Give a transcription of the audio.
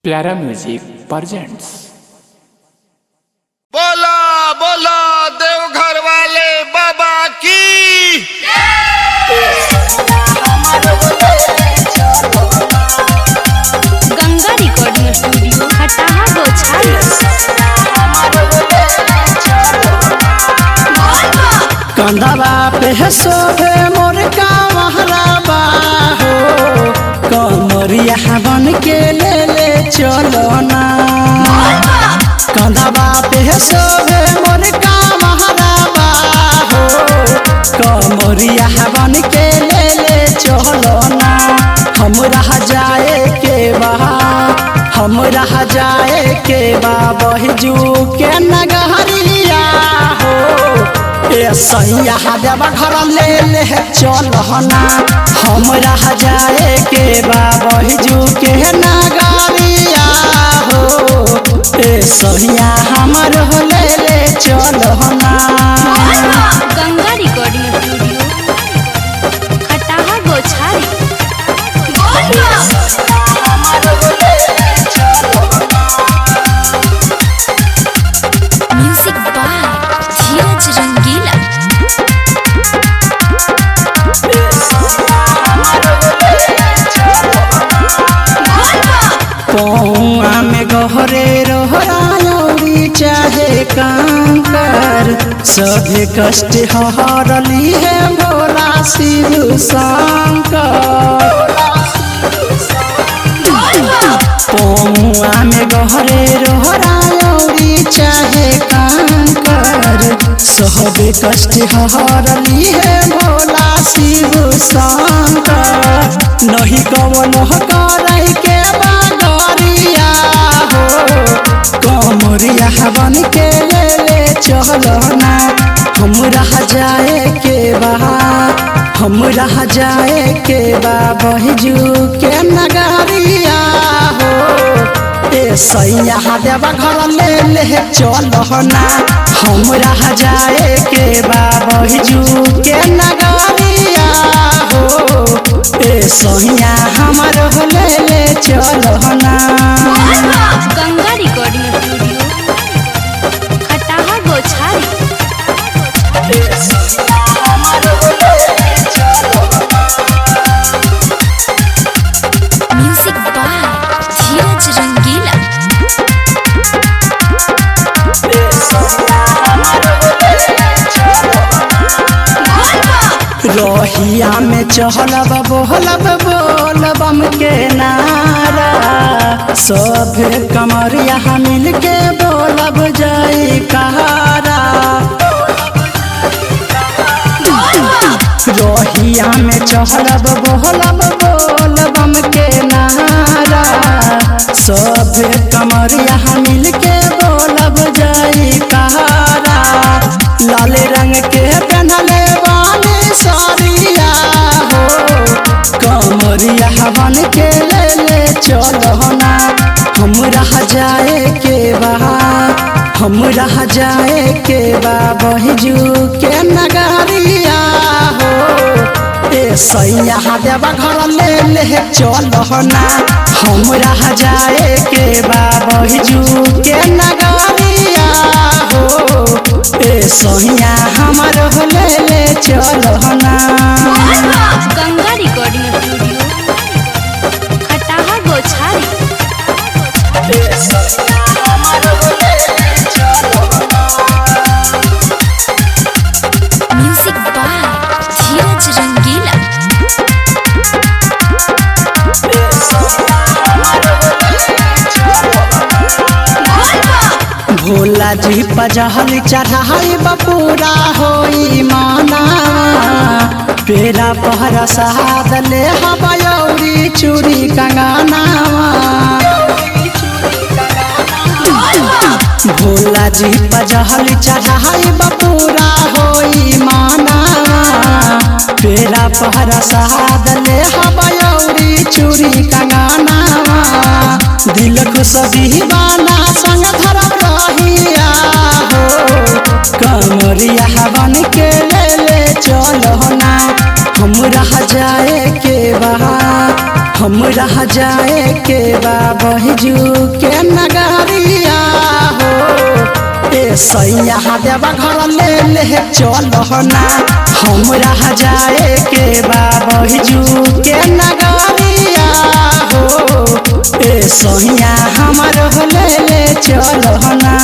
प्यारा music presents. बोला बोला देवघर वाले बाबा की। Ganga recording studio Khataha Gochhari. कंधवा पे सोभे मोर का महराबा हो, कमरिया बन के ले चलो ना। कंधवा पे सोभे मोर का महराबा हो, कमरिया बन के ले चलो ना। हमरा जाए के बा, हमरा जाए के बा बहजू के नगरिया हो। सैया देवा घर ले चलना, हमरा जाए के बा बहजू के नगरिया हो। सैया हमर ले चलना। Ganga recording studio Khataha Gochhari. Music by Dheeraj Rangila. पौआ में गहरे रोहरायौरी चाहे कंकर, सभे कष्ट हरली है भोला शिव शंकर। पौआ में गहरे रोहरायौरी चाहे कंकर, सभे कष्ट हरली है भोला शिव शंकर। नहीं कवन करे के बागरिया हो, कमरिया बन के ले चलना। हमरा जाए के बा, हमरा जाए के बा बहजू के नगरिया हो। सैया देवा घर ले चलना, हमरा जाए के बा बहजू के नगरिया हो। सैया हमर ले चलना। Ganga recording studio Khataha Gochhari. Music by Dheeraj Rangila. रोहिया में चहलब बोलब बोलबम के नारा, सब कमरिया मिल के बोलब जाई कहारा। रोहिया में चहलब बोलब बोलबम के नारा, सब कमरिया मिल के बोलब जाई कहारा। लाल रंग के पहनले सारिया हो, कमरिया बन के ले चलना। हमरा जाए के बा, हमरा जाए के बा बहजू के नगरिया हो। सैया देवा घर ले चलना, हमरा जाए के बा बहजू के नगरिया हो। सैया हमर ले चलना। Ganga recording studio Khataha Gochhari. Music by Dheeraj Rangila. Bhola ji पजहल चढ़ाई बपूरा होई माना, पेरा पहरा सहाद ले हबयौरी चूड़ी कंगनावा। भोला जी पजहल चढ़ाई बपूरा होई माना, पेरा पहरा सहाद ले हबयौरी चूड़ी कंगनावा। दिल खुश दीवाना संग धरम रहिया हो, कमरिया बन के ले चलना। हमरा जाए के बा, हमरा जाए के बाबू के नगरिया हो ए सैया देवा घर ले ले चलो ना हमरा जाए के बाबू के नगरिया हो ए सैया हमर ले ले चलो ना।